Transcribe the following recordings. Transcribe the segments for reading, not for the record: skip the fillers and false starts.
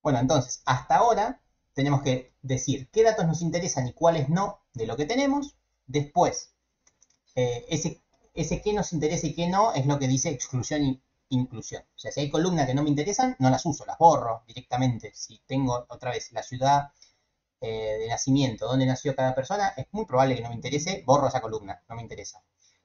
Bueno, entonces, hasta ahora tenemos que decir qué datos nos interesan y cuáles no de lo que tenemos. Después, ese qué nos interesa y qué no es lo que dice exclusión e inclusión. O sea, si hay columnas que no me interesan, no las uso, las borro directamente. Si tengo otra vez la ciudad de nacimiento, dónde nació cada persona, es muy probable que no me interese, borro esa columna, no me interesa.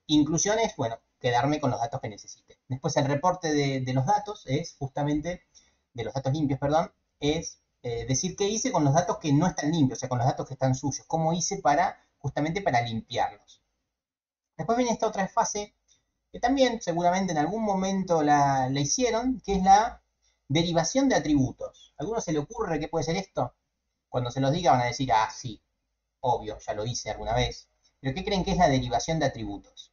Inclusión es, bueno, quedarme con los datos que necesite. Después el reporte de los datos es justamente, de los datos limpios, perdón, es decir qué hice con los datos que no están limpios, o sea, con los datos que están sucios, cómo hice para, justamente para limpiarlos. Después viene esta otra fase, que también seguramente en algún momento la hicieron, que es la derivación de atributos. ¿A alguno se le ocurre qué puede ser esto? Cuando se los diga van a decir, ah, sí, obvio, ya lo hice alguna vez. ¿Pero qué creen que es la derivación de atributos?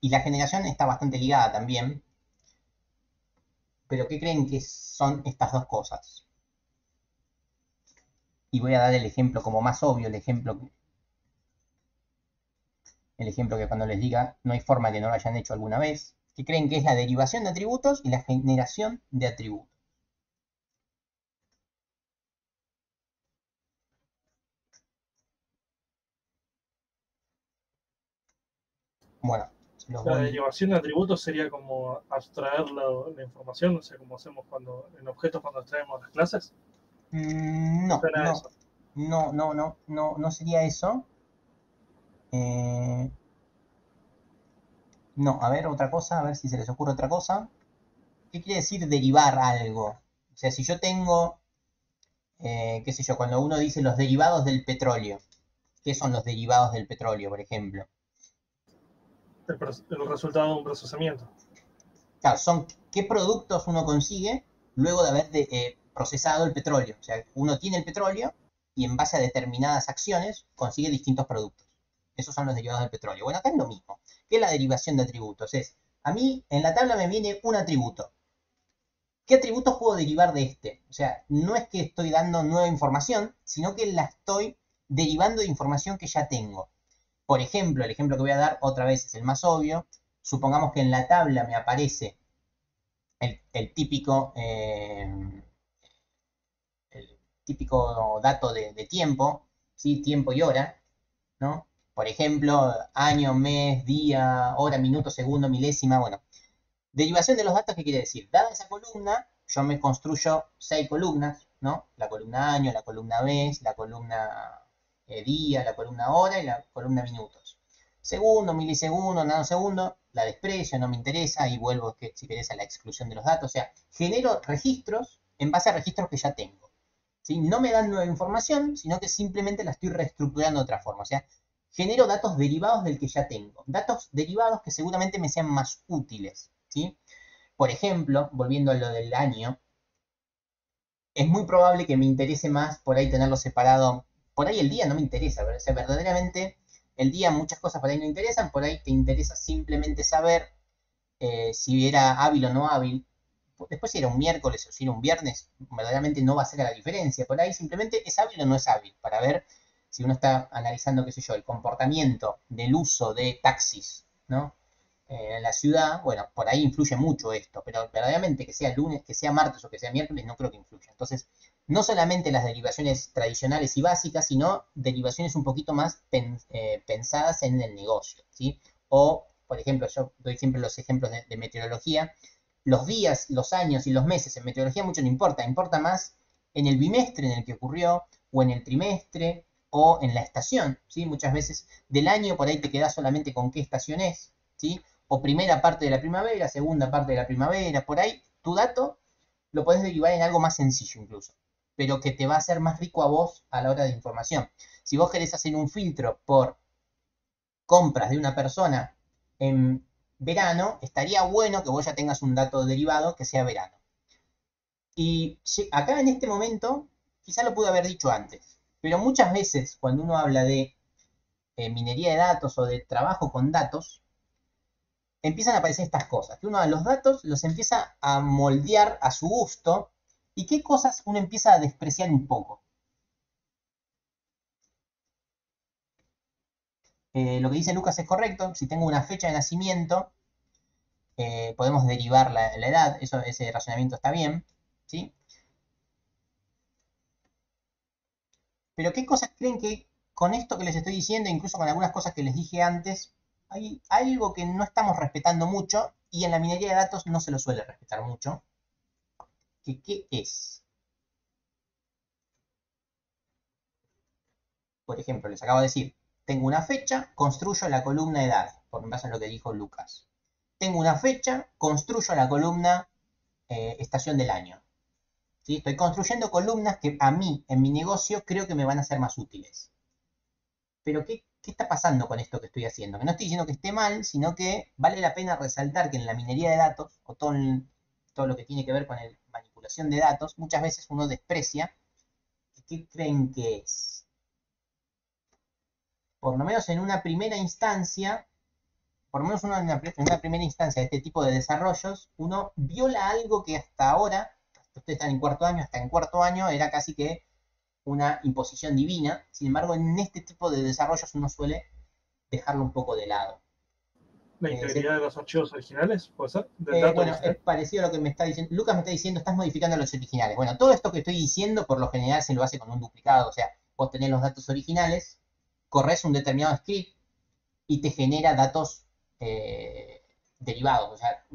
Y la generación está bastante ligada también, pero ¿qué creen que son estas dos cosas? Y voy a dar el ejemplo como más obvio, el ejemplo que cuando les diga no hay forma que no lo hayan hecho alguna vez. ¿Qué creen que es la derivación de atributos y la generación de atributos? Bueno, se los La voy. derivación de atributos sería como abstraer la información, o sea, como hacemos cuando en objetos cuando extraemos las clases. No, Suena a no, eso. no, no, no, no, no sería eso. Eh, no, a ver, otra cosa, a ver si se les ocurre otra cosa. ¿Qué quiere decir derivar algo? O sea, si yo tengo, qué sé yo, cuando uno dice los derivados del petróleo, ¿qué son los derivados del petróleo, por ejemplo? El resultado de un procesamiento. Claro, son qué productos uno consigue luego de haber procesado el petróleo. O sea, uno tiene el petróleo y en base a determinadas acciones consigue distintos productos. Esos son los derivados del petróleo. Bueno, acá es lo mismo. ¿Qué es la derivación de atributos? Es, a mí en la tabla me viene un atributo. ¿Qué atributos puedo derivar de este? O sea, no es que estoy dando nueva información, sino que la estoy derivando de información que ya tengo. Por ejemplo, el ejemplo que voy a dar otra vez es el más obvio. Supongamos que en la tabla me aparece el típico dato de tiempo, ¿sí? Tiempo y hora, ¿no? Por ejemplo, año, mes, día, hora, minuto, segundo, milésima, bueno. Derivación de los datos, ¿qué quiere decir? Dada esa columna, yo me construyo 6 columnas, ¿no? La columna año, la columna mes, la columna día, la columna hora y la columna minutos. Segundo, milisegundo, nanosegundo, la desprecio, no me interesa y vuelvo, que, si querés, a la exclusión de los datos. O sea, genero registros en base a registros que ya tengo. ¿Sí? No me dan nueva información, sino que simplemente la estoy reestructurando de otra forma. O sea, genero datos derivados del que ya tengo. Datos derivados que seguramente me sean más útiles. ¿Sí? Por ejemplo, volviendo a lo del año, es muy probable que me interese más por ahí tenerlo separado. Por ahí el día no me interesa, o sea, verdaderamente el día muchas cosas por ahí no interesan, por ahí te interesa simplemente saber si era hábil o no hábil. Después si era un miércoles o si era un viernes, verdaderamente no va a ser la diferencia. Por ahí simplemente es hábil o no es hábil, para ver si uno está analizando, qué sé yo, el comportamiento del uso de taxis, ¿no? En la ciudad, bueno, por ahí influye mucho esto, pero verdaderamente que sea lunes, que sea martes o que sea miércoles, no creo que influya. Entonces, no solamente las derivaciones tradicionales y básicas, sino derivaciones un poquito más pensadas en el negocio, ¿sí? O, por ejemplo, yo doy siempre los ejemplos de meteorología, los días, los años y los meses en meteorología mucho no importa, importa más en el bimestre en el que ocurrió, o en el trimestre, o en la estación, ¿sí? Muchas veces del año por ahí te quedas solamente con qué estación es, ¿sí? O primera parte de la primavera, segunda parte de la primavera, por ahí tu dato lo podés derivar en algo más sencillo incluso, pero que te va a hacer más rico a vos a la hora de información. Si vos querés hacer un filtro por compras de una persona en verano, estaría bueno que vos ya tengas un dato derivado que sea verano. Y acá en este momento, quizá lo pude haber dicho antes, pero muchas veces cuando uno habla de minería de datos o de trabajo con datos, empiezan a aparecer estas cosas, que uno a los datos los empieza a moldear a su gusto y qué cosas uno empieza a despreciar un poco. Lo que dice Lucas es correcto, si tengo una fecha de nacimiento, podemos derivar la edad, ese razonamiento está bien, ¿sí? Pero ¿qué cosas creen que con esto que les estoy diciendo, incluso con algunas cosas que les dije antes, hay algo que no estamos respetando mucho y en la minería de datos no se lo suele respetar mucho? ¿Qué es? Por ejemplo, les acabo de decir, tengo una fecha, construyo la columna edad, por base a lo que dijo Lucas. Tengo una fecha, construyo la columna estación del año. ¿Sí? Estoy construyendo columnas que a mí, en mi negocio, creo que me van a ser más útiles. Pero ¿qué está pasando con esto que estoy haciendo? Que no estoy diciendo que esté mal, sino que vale la pena resaltar que en la minería de datos, o todo lo que tiene que ver con la manipulación de datos, muchas veces uno desprecia. ¿Qué creen que es? Por lo menos en una primera instancia, por lo menos uno en una primera instancia de este tipo de desarrollos, uno viola algo que hasta ahora, ustedes están en cuarto año, hasta en cuarto año era casi que una imposición divina. Sin embargo, en este tipo de desarrollos uno suele dejarlo un poco de lado. La Se integridad de los archivos originales, puede ser, del dato Bueno, es original. parecido a lo que me está diciendo. Lucas me está diciendo, estás modificando los originales. Bueno, todo esto que estoy diciendo, por lo general se lo hace con un duplicado. O sea, vos tenés los datos originales, corres un determinado script y te genera datos derivados. O sea,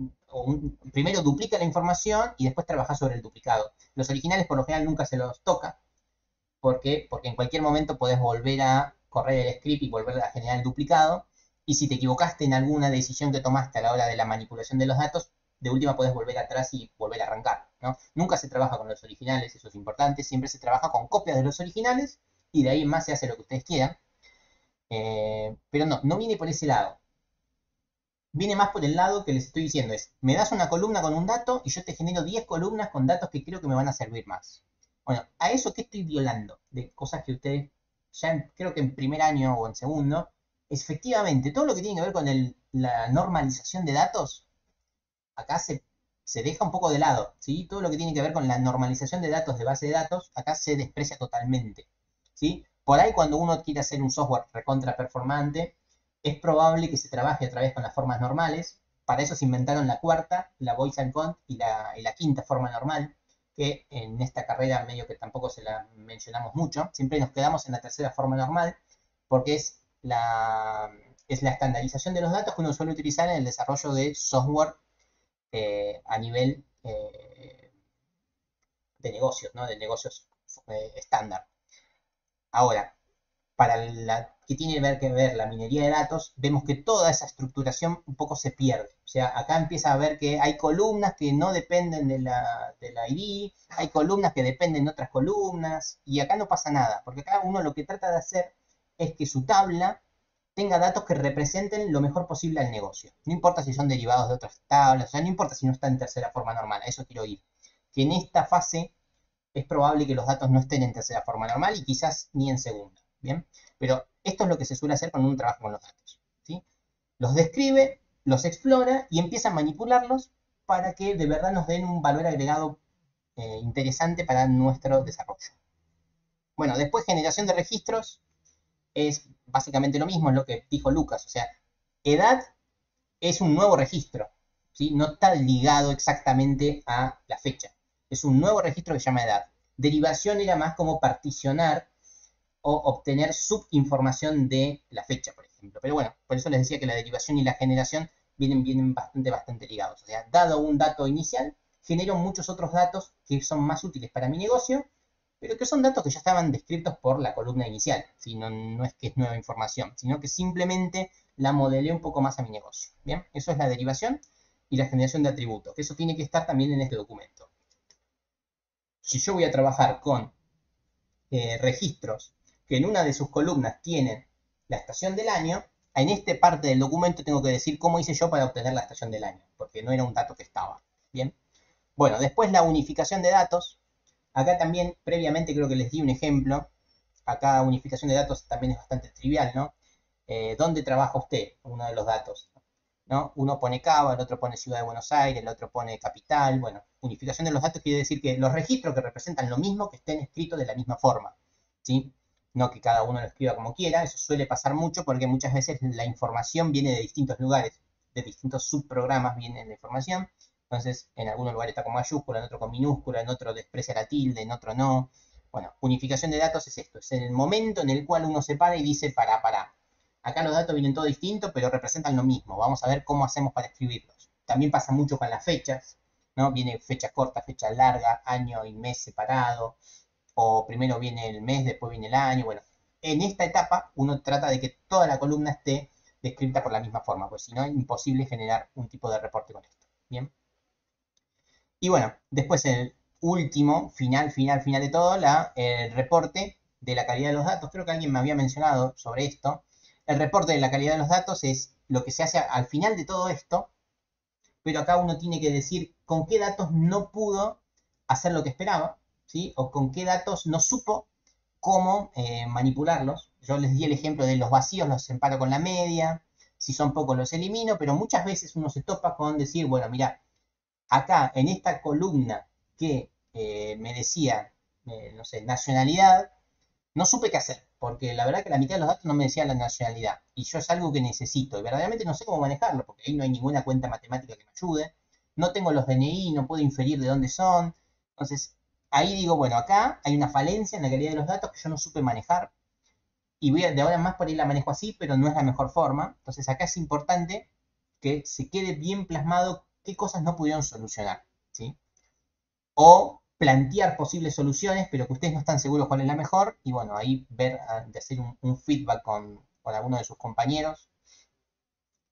primero duplica la información y después trabaja sobre el duplicado. Los originales por lo general nunca se los toca. ¿Por qué? Porque en cualquier momento podés volver a correr el script y volver a generar el duplicado. Y si te equivocaste en alguna decisión que tomaste a la hora de la manipulación de los datos, de última podés volver atrás y volver a arrancar, ¿no? Nunca se trabaja con los originales, eso es importante. Siempre se trabaja con copias de los originales y de ahí en más se hace lo que ustedes quieran. Pero no viene por ese lado. Viene más por el lado que les estoy diciendo, es, me das una columna con un dato y yo te genero 10 columnas con datos que creo que me van a servir más. Bueno, a eso que estoy violando, de cosas que ustedes ya creo que en primer año o en segundo, efectivamente, todo lo que tiene que ver con la normalización de datos, acá se deja un poco de lado, ¿sí? Todo lo que tiene que ver con la normalización de datos de base de datos, acá se desprecia totalmente, ¿sí? Por ahí cuando uno quiere hacer un software recontra performante, es probable que se trabaje otra vez con las formas normales. Para eso se inventaron la cuarta, la voice and cont y la quinta forma normal, que en esta carrera medio que tampoco se la mencionamos mucho. Siempre nos quedamos en la tercera forma normal, porque es la estandarización de los datos que uno suele utilizar en el desarrollo de software a nivel de negocios, ¿no? De negocios estándar. Ahora, para la que tiene que ver la minería de datos, vemos que toda esa estructuración un poco se pierde. O sea, acá empieza a ver que hay columnas que no dependen de la ID, hay columnas que dependen de otras columnas, y acá no pasa nada, porque acá uno lo que trata de hacer es que su tabla tenga datos que representen lo mejor posible al negocio. No importa si son derivados de otras tablas, o sea, no importa si no está en tercera forma normal, a eso quiero ir. Que en esta fase es probable que los datos no estén en tercera forma normal y quizás ni en segunda. ¿Bien? Pero esto es lo que se suele hacer cuando uno trabaja con los datos. ¿Sí? Los describe, los explora y empieza a manipularlos para que de verdad nos den un valor agregado interesante para nuestro desarrollo. Bueno, después generación de registros es básicamente lo mismo, es lo que dijo Lucas. O sea, edad es un nuevo registro. ¿Sí? No está ligado exactamente a la fecha. Es un nuevo registro que se llama edad. Derivación era más como particionar o obtener subinformación de la fecha, por ejemplo. Pero bueno, por eso les decía que la derivación y la generación vienen bastante ligados. O sea, dado un dato inicial, genero muchos otros datos que son más útiles para mi negocio, pero que son datos que ya estaban descritos por la columna inicial. ¿Sí? No es que es nueva información, sino que simplemente la modelé un poco más a mi negocio. Bien, eso es la derivación y la generación de atributos, que eso tiene que estar también en este documento. Si yo voy a trabajar con registros que en una de sus columnas tienen la estación del año, en esta parte del documento tengo que decir cómo hice yo para obtener la estación del año, porque no era un dato que estaba. Bien. Bueno, después la unificación de datos. Acá también, previamente creo que les di un ejemplo. Acá unificación de datos también es bastante trivial, ¿no? ¿Dónde trabaja usted? Uno de los datos. ¿No? Uno pone Cava, el otro pone Ciudad de Buenos Aires, el otro pone Capital. Bueno, unificación de los datos quiere decir que los registros que representan lo mismo que estén escritos de la misma forma. ¿Sí? No que cada uno lo escriba como quiera, eso suele pasar mucho porque muchas veces la información viene de distintos lugares. de distintos subprogramas viene la información. Entonces, en algunos lugares está con mayúscula, en otro con minúscula, en otro desprecia la tilde, en otro no. Bueno, unificación de datos es esto, es el momento en el cual uno se para y dice, para. Acá los datos vienen todos distintos, pero representan lo mismo. Vamos a ver cómo hacemos para escribirlos. También pasa mucho con las fechas, ¿no? Viene fecha corta, fecha larga, año y mes separado, o primero viene el mes, después viene el año. Bueno, en esta etapa uno trata de que toda la columna esté descrita por la misma forma, pues si no es imposible generar un tipo de reporte con esto. Bien. Y bueno, después el último, final de todo, el reporte de la calidad de los datos. Creo que alguien me había mencionado sobre esto. El reporte de la calidad de los datos es lo que se hace al final de todo esto, pero acá uno tiene que decir con qué datos no pudo hacer lo que esperaba, ¿sí? O con qué datos no supo cómo manipularlos. Yo les di el ejemplo de los vacíos, los separo con la media, si son pocos los elimino, pero muchas veces uno se topa con decir, bueno, mira, acá en esta columna que me decía, no sé, nacionalidad, no supe qué hacer, porque la verdad que la mitad de los datos no me decía la nacionalidad, y yo es algo que necesito, y verdaderamente no sé cómo manejarlo, porque ahí no hay ninguna cuenta matemática que me ayude, no tengo los DNI, no puedo inferir de dónde son, entonces ahí digo, bueno, acá hay una falencia en la calidad de los datos que yo no supe manejar, y de ahora en más por ahí la manejo así, pero no es la mejor forma, entonces acá es importante que se quede bien plasmado qué cosas no pudieron solucionar, ¿sí? O plantear posibles soluciones, pero que ustedes no están seguros cuál es la mejor, y bueno, ahí ver de hacer un feedback con alguno de sus compañeros,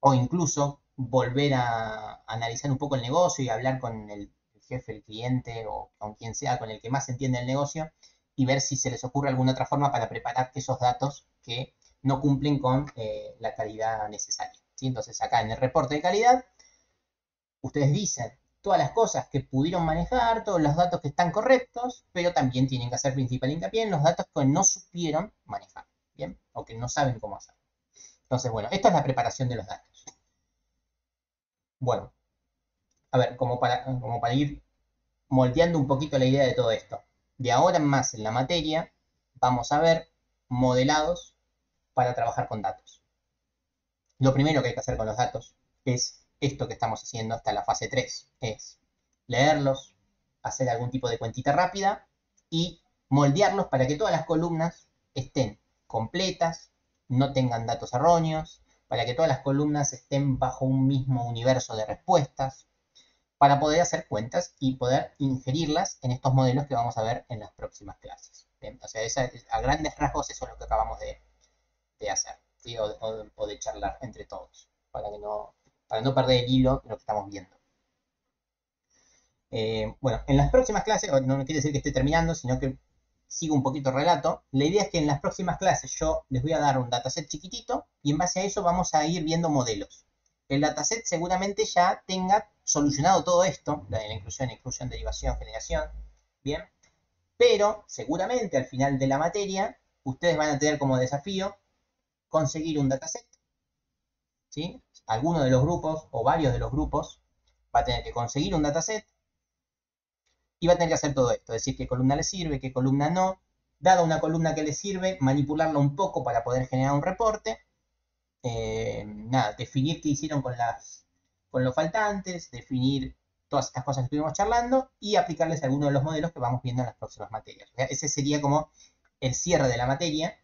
o incluso volver a analizar un poco el negocio y hablar con el jefe, el cliente, o con quien sea, con el que más entiende el negocio, y ver si se les ocurre alguna otra forma para preparar esos datos que no cumplen con la calidad necesaria, ¿sí? Entonces acá en el reporte de calidad, ustedes dicen todas las cosas que pudieron manejar, todos los datos que están correctos, pero también tienen que hacer principal hincapié en los datos que no supieron manejar, ¿bien? O que no saben cómo hacer. Entonces, bueno, esto es la preparación de los datos. Bueno, a ver, como para ir moldeando un poquito la idea de todo esto. De ahora en más en la materia, vamos a ver modelados para trabajar con datos. Lo primero que hay que hacer con los datos es esto que estamos haciendo hasta la fase 3, es leerlos, hacer algún tipo de cuentita rápida y moldearlos para que todas las columnas estén completas, no tengan datos erróneos, para que todas las columnas estén bajo un mismo universo de respuestas, para poder hacer cuentas y poder ingerirlas en estos modelos que vamos a ver en las próximas clases. Bien, o sea, a grandes rasgos eso es lo que acabamos de hacer, ¿sí? O de charlar entre todos, para no perder el hilo de lo que estamos viendo. Bueno, en las próximas clases, no quiere decir que esté terminando, sino que sigo un poquito el relato. La idea es que en las próximas clases yo les voy a dar un dataset chiquitito y en base a eso vamos a ir viendo modelos. El dataset seguramente ya tenga solucionado todo esto, la inclusión, exclusión, derivación, generación, bien, pero seguramente al final de la materia ustedes van a tener como desafío conseguir un dataset, ¿sí? Alguno de los grupos o varios de los grupos va a tener que conseguir un dataset y va a tener que hacer todo esto, es decir, qué columna le sirve, qué columna no, dada una columna que le sirve, manipularla un poco para poder generar un reporte, nada, definir qué hicieron con los faltantes, definir todas estas cosas que estuvimos charlando y aplicarles algunos de los modelos que vamos viendo en las próximas materias. O sea, ese sería como el cierre de la materia.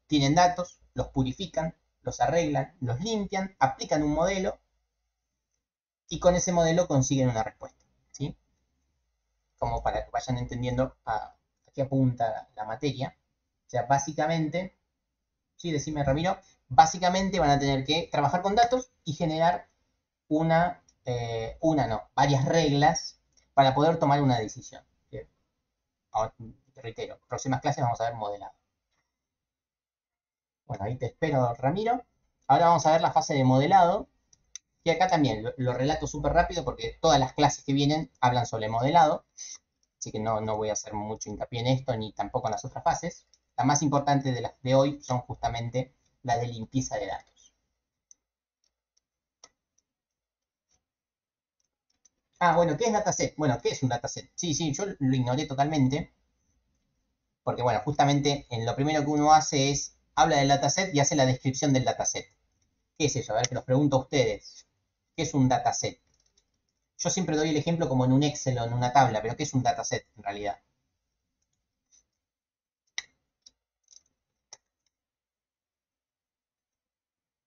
Tienen datos, los purifican, los arreglan, los limpian, aplican un modelo y con ese modelo consiguen una respuesta, ¿sí? Como para que vayan entendiendo a qué apunta la materia. O sea, básicamente, sí, decime Ramiro, básicamente van a tener que trabajar con datos y generar varias reglas para poder tomar una decisión. Bien. Ahora, reitero, próximas clases vamos a ver modelado. Bueno, ahí te espero, Ramiro. Ahora vamos a ver la fase de modelado. Y acá también lo relato súper rápido porque todas las clases que vienen hablan sobre modelado. Así que no voy a hacer mucho hincapié en esto ni tampoco en las otras fases. La más importante de las de hoy son justamente las de limpieza de datos. Ah, bueno, ¿qué es dataset? Bueno, ¿qué es un dataset? Sí, yo lo ignoré totalmente. Porque, bueno, justamente en lo primero que uno hace es habla del dataset y hace la descripción del dataset. ¿Qué es eso? A ver, que los pregunto a ustedes. ¿Qué es un dataset? Yo siempre doy el ejemplo como en un Excel o en una tabla, pero ¿qué es un dataset en realidad?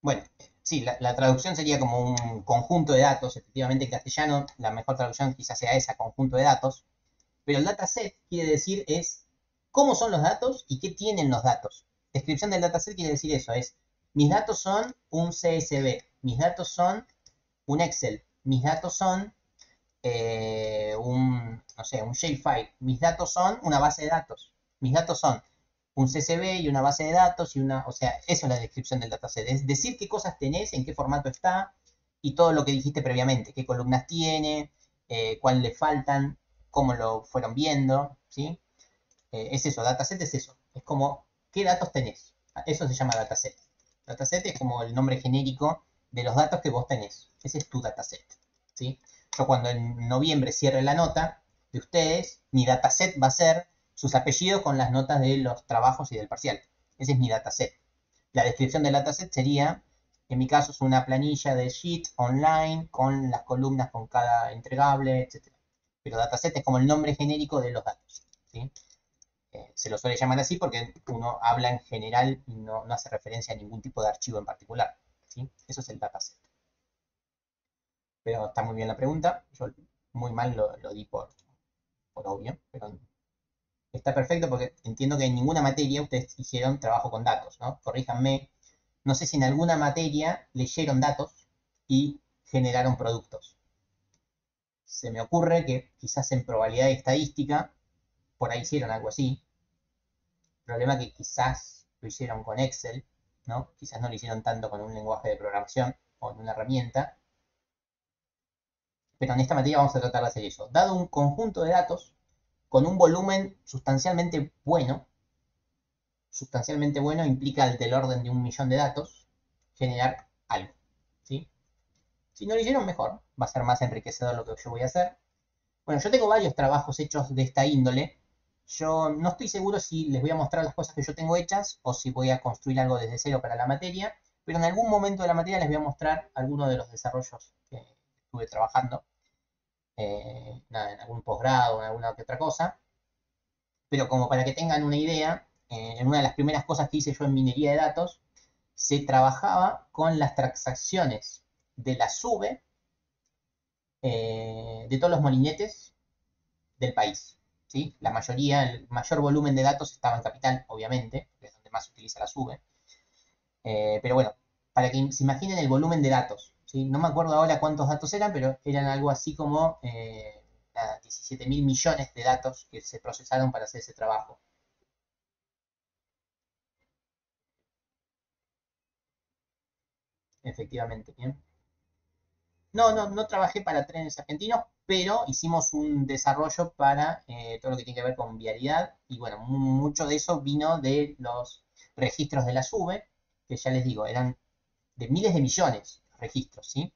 Bueno, sí, la traducción sería como un conjunto de datos. Efectivamente, en castellano la mejor traducción quizás sea esa, conjunto de datos. Pero el dataset quiere decir es cómo son los datos y qué tienen los datos. Descripción del dataset quiere decir eso, es mis datos son un CSV, mis datos son un Excel, mis datos son no sé, un shapefile, mis datos son una base de datos, mis datos son un CSV y una base de datos y o sea, eso es la descripción del dataset, es decir qué cosas tenés, en qué formato está y todo lo que dijiste previamente, qué columnas tiene, cuál le faltan, cómo lo fueron viendo, ¿sí? Es eso, dataset es eso, es como qué datos tenés, eso se llama dataset. Dataset es como el nombre genérico de los datos que vos tenés, ese es tu dataset, ¿sí? Yo cuando en noviembre cierre la nota de ustedes, mi dataset va a ser sus apellidos con las notas de los trabajos y del parcial. Ese es mi dataset. La descripción del dataset sería, en mi caso, es una planilla de Sheet online con las columnas con cada entregable, etc. Pero dataset es como el nombre genérico de los datos, ¿sí? Se lo suele llamar así porque uno habla en general y no hace referencia a ningún tipo de archivo en particular, ¿sí? Eso es el dataset. Pero está muy bien la pregunta. Yo muy mal lo di por obvio, pero está perfecto porque entiendo que en ninguna materia ustedes hicieron trabajo con datos, ¿no? Corríjanme. No sé si en alguna materia leyeron datos y generaron productos. Se me ocurre que quizás en probabilidad y estadística por ahí hicieron algo así. El problema que quizás lo hicieron con Excel, ¿no? Quizás no lo hicieron tanto con un lenguaje de programación o en una herramienta. Pero en esta materia vamos a tratar de hacer eso. Dado un conjunto de datos con un volumen sustancialmente bueno implica el del orden de 1 millón de datos, generar algo, ¿sí? Si no lo hicieron, mejor, va a ser más enriquecedor lo que yo voy a hacer. Bueno, yo tengo varios trabajos hechos de esta índole. Yo no estoy seguro si les voy a mostrar las cosas que yo tengo hechas o si voy a construir algo desde cero para la materia, pero en algún momento de la materia les voy a mostrar algunos de los desarrollos que estuve trabajando, nada, en algún posgrado, en alguna que otra cosa. Pero como para que tengan una idea, en una de las primeras cosas que hice yo en minería de datos, se trabajaba con las transacciones de la SUBE de todos los molinetes del país, ¿sí? La mayoría, el mayor volumen de datos estaba en Capital, obviamente, que es donde más se utiliza la SUBE. Pero bueno, para que se imaginen el volumen de datos, ¿sí? No me acuerdo ahora cuántos datos eran, pero eran algo así como 17 mil millones de datos que se procesaron para hacer ese trabajo. Efectivamente, ¿bien? No trabajé para trenes argentinos, pero hicimos un desarrollo para todo lo que tiene que ver con vialidad. Y bueno, mucho de eso vino de los registros de la SUBE, que ya les digo, eran de miles de millones de registros, ¿sí?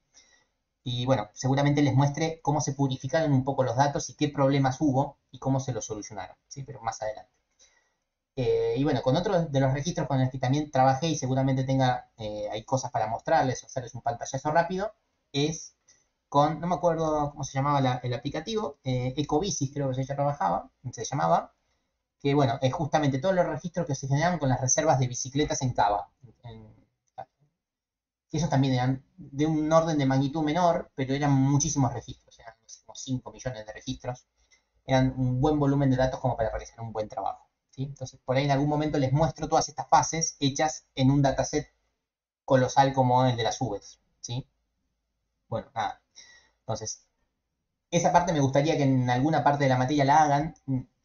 Y bueno, seguramente les muestre cómo se purificaron un poco los datos y qué problemas hubo y cómo se los solucionaron, ¿sí? Pero más adelante. Y bueno, con otro de los registros con los que también trabajé y seguramente hay cosas para mostrarles o hacerles un pantallazo rápido, es no me acuerdo cómo se llamaba el aplicativo, Ecobicis creo que se llamaba, que bueno, es justamente todos los registros que se generan con las reservas de bicicletas en Cava. En- y esos también eran de un orden de magnitud menor, pero eran muchísimos registros, eran como 5 millones de registros, eran un buen volumen de datos como para realizar un buen trabajo, ¿sí? Entonces, por ahí en algún momento les muestro todas estas fases hechas en un dataset colosal como el de las UVs, ¿sí? Bueno, nada. Entonces, esa parte me gustaría que en alguna parte de la materia la hagan.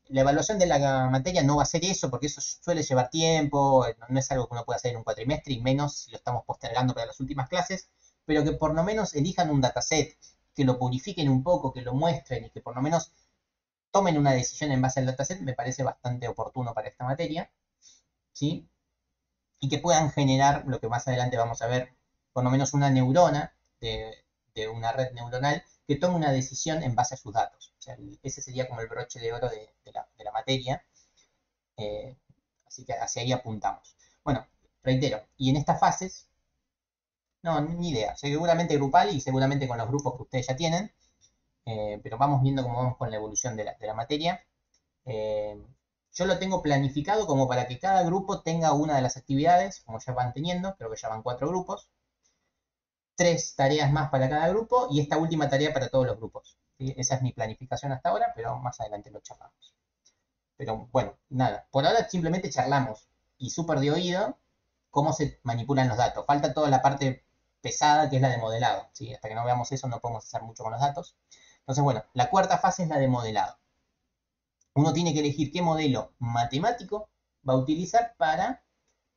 La evaluación de la materia no va a ser eso, porque eso suele llevar tiempo, no es algo que uno pueda hacer en un cuatrimestre, y menos si lo estamos postergando para las últimas clases, pero que por lo menos elijan un dataset, que lo purifiquen un poco, que lo muestren y que por lo menos tomen una decisión en base al dataset, me parece bastante oportuno para esta materia, ¿sí? Y que puedan generar lo que más adelante vamos a ver, por lo menos una neurona de una red neuronal que tome una decisión en base a sus datos. O sea, ese sería como el broche de oro de la materia. eh, Así que hacia ahí apuntamos. Bueno, reitero, y en estas fases No, ni idea. Seguramente grupal y seguramente con los grupos que ustedes ya tienen. Pero vamos viendo cómo vamos con la evolución de la materia. Eh, yo lo tengo planificado como para que cada grupo tenga una de las actividades, como ya van teniendo, creo que ya van 4 grupos, 3 tareas más para cada grupo y esta última tarea para todos los grupos. ¿Sí? Esa es mi planificación hasta ahora, pero más adelante lo charlamos. Pero bueno, nada, por ahora simplemente charlamos y súper de oído cómo se manipulan los datos. Falta toda la parte pesada que es la de modelado. ¿Sí? Hasta que no veamos eso no podemos hacer mucho con los datos. Entonces, bueno, la cuarta fase es la de modelado. Uno tiene que elegir qué modelo matemático va a utilizar para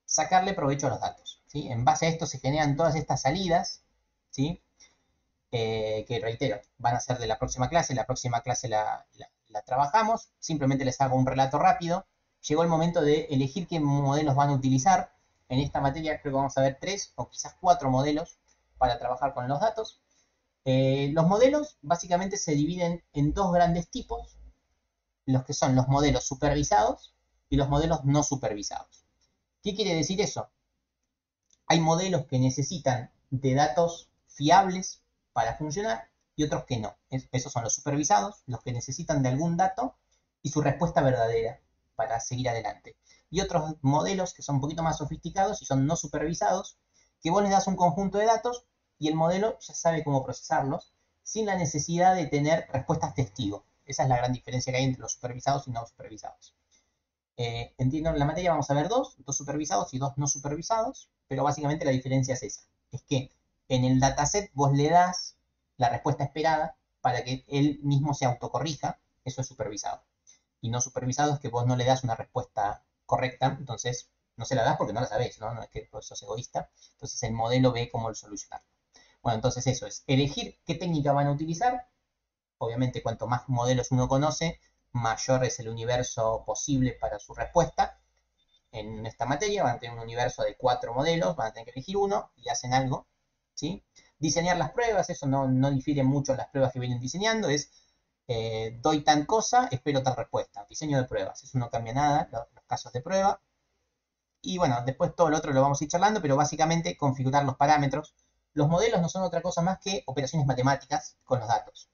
sacarle provecho a los datos. ¿Sí? En base a esto se generan todas estas salidas, ¿sí? Que reitero, van a ser de la próxima clase. La próxima clase la trabajamos. Simplemente les hago un relato rápido. Llegó el momento de elegir qué modelos van a utilizar. En esta materia creo que vamos a ver 3 o quizás 4 modelos para trabajar con los datos. Los modelos básicamente se dividen en 2 grandes tipos, los que son los modelos supervisados y los modelos no supervisados. ¿Qué quiere decir eso? Hay modelos que necesitan de datos fiables para funcionar y otros que no. Esos son los supervisados, los que necesitan de algún dato y su respuesta verdadera para seguir adelante. Y otros modelos que son un poquito más sofisticados y son no supervisados, que vos les das un conjunto de datos y el modelo ya sabe cómo procesarlos sin la necesidad de tener respuestas testigo. Esa es la gran diferencia que hay entre los supervisados y no supervisados. Entiendo, en la materia vamos a ver 2 supervisados y 2 no supervisados, pero básicamente la diferencia es esa. Es que en el dataset vos le das la respuesta esperada para que él mismo se autocorrija, eso es supervisado. Y no supervisado es que vos no le das una respuesta correcta, entonces no se la das porque no la sabés, ¿no? No es que vos sos egoísta, entonces el modelo ve cómo solucionarlo. Bueno, entonces eso es, elegir qué técnica van a utilizar. Obviamente cuanto más modelos uno conoce, mayor es el universo posible para su respuesta. En esta materia van a tener un universo de 4 modelos, van a tener que elegir uno y hacen algo. ¿Sí? Diseñar las pruebas, eso no difiere mucho en las pruebas que vienen diseñando, es doy tal cosa, espero tal respuesta. Diseño de pruebas, eso no cambia nada, los casos de prueba. Y bueno, después todo lo otro lo vamos a ir charlando, pero básicamente configurar los parámetros. Los modelos no son otra cosa más que operaciones matemáticas con los datos.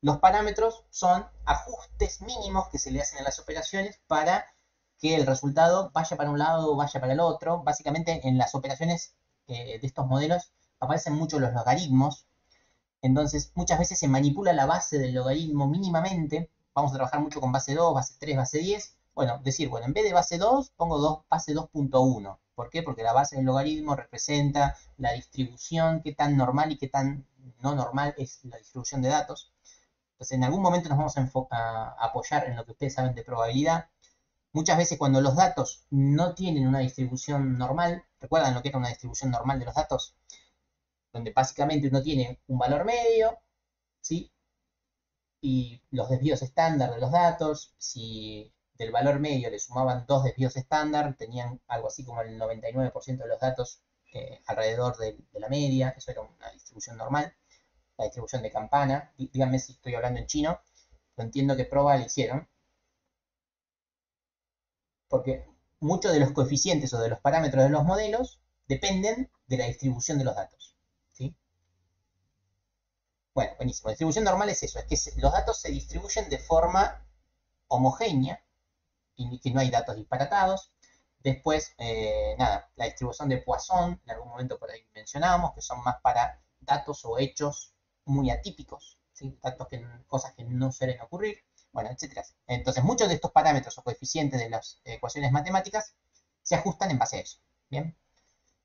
Los parámetros son ajustes mínimos que se le hacen a las operaciones para que el resultado vaya para un lado o vaya para el otro. Básicamente en las operaciones de estos modelos aparecen mucho los logaritmos. Entonces muchas veces se manipula la base del logaritmo mínimamente. Vamos a trabajar mucho con base 2, base 3, base 10. Bueno, decir, bueno, en vez de base 2 pongo base 2.1. ¿Por qué? Porque la base del logaritmo representa la distribución, qué tan normal y qué tan no normal es la distribución de datos. Entonces, en algún momento nos vamos a apoyar en lo que ustedes saben de probabilidad. Muchas veces cuando los datos no tienen una distribución normal, ¿recuerdan lo que era una distribución normal de los datos? Donde básicamente uno tiene un valor medio, ¿sí? Y los desvíos estándar de los datos, si del valor medio le sumaban 2 desvíos estándar, tenían algo así como el 99% de los datos alrededor de la media, eso era una distribución normal. La distribución de campana, díganme si estoy hablando en chino, lo entiendo que prueba le hicieron, porque muchos de los coeficientes o de los parámetros de los modelos dependen de la distribución de los datos. ¿Sí? Bueno, buenísimo. La distribución normal es eso, es que los datos se distribuyen de forma homogénea y que no hay datos disparatados. Después, nada, la distribución de Poisson, en algún momento por ahí mencionábamos, que son más para datos o hechos muy atípicos, ¿sí? Cosas que no suelen ocurrir, bueno, etcétera. Entonces, muchos de estos parámetros o coeficientes de las ecuaciones matemáticas se ajustan en base a eso. Bien,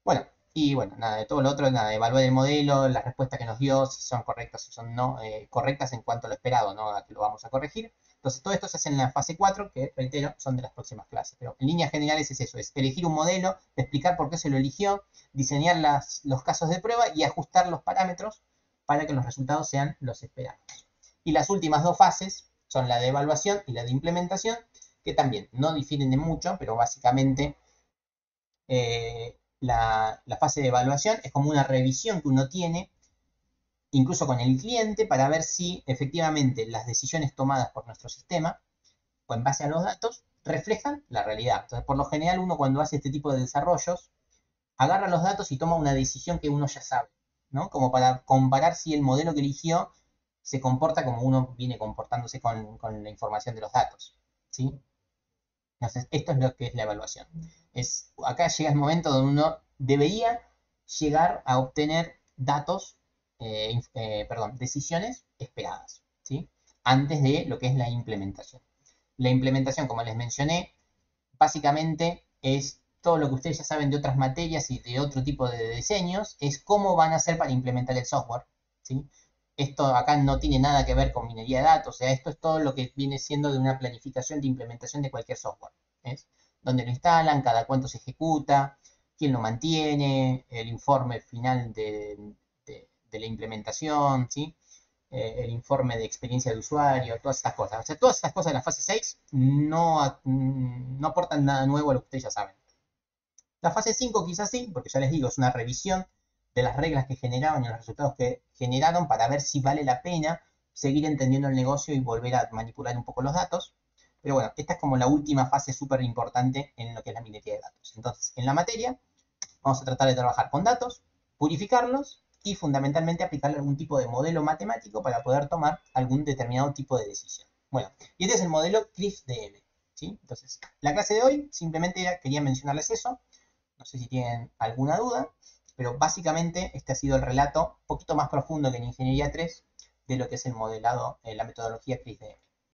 bueno, y bueno, nada, de todo lo otro, nada, evaluar el modelo, las respuestas que nos dio, si son correctas, si son no correctas en cuanto a lo esperado, ¿no? A que lo vamos a corregir. Entonces, todo esto se hace en la fase 4, que reitero, son de las próximas clases. Pero en líneas generales es eso, es elegir un modelo, explicar por qué se lo eligió, diseñar los casos de prueba y ajustar los parámetros para que los resultados sean los esperados. Y las últimas 2 fases son la de evaluación y la de implementación, que también no difieren de mucho, pero básicamente la fase de evaluación es como una revisión que uno tiene, incluso con el cliente, para ver si efectivamente las decisiones tomadas por nuestro sistema, o en base a los datos, reflejan la realidad. Entonces, por lo general, uno cuando hace este tipo de desarrollos, agarra los datos y toma una decisión que uno ya sabe, ¿no? Como para comparar si el modelo que eligió se comporta como uno viene comportándose con la información de los datos, ¿sí? Entonces, esto es lo que es la evaluación. Acá llega el momento donde uno debería llegar a obtener datos, perdón, decisiones esperadas, ¿sí? Antes de lo que es la implementación. La implementación, como les mencioné, básicamente es todo lo que ustedes ya saben de otras materias y de otro tipo de diseños, es cómo van a hacer para implementar el software, ¿sí? Esto acá no tiene nada que ver con minería de datos, o sea, esto es todo lo que viene siendo de una planificación de implementación de cualquier software. ¿Es? Dónde lo instalan, cada cuánto se ejecuta, quién lo mantiene, el informe final de la implementación, ¿sí? El informe de experiencia de usuario, todas estas cosas. O sea, todas estas cosas de la fase 6 no aportan nada nuevo a lo que ustedes ya saben. La fase 5 quizás sí, porque ya les digo, es una revisión de las reglas que generaban y los resultados que generaron para ver si vale la pena seguir entendiendo el negocio y volver a manipular un poco los datos. Pero bueno, esta es como la última fase súper importante en lo que es la minería de datos. Entonces, en la materia vamos a tratar de trabajar con datos, purificarlos y fundamentalmente aplicarle algún tipo de modelo matemático para poder tomar algún determinado tipo de decisión. Bueno, y este es el modelo CRIF-DM, ¿sí? Entonces, la clase de hoy simplemente quería mencionarles eso. No sé si tienen alguna duda, pero básicamente este ha sido el relato un poquito más profundo que en Ingeniería 3 de lo que es el modelado, la metodología CRIF-DM.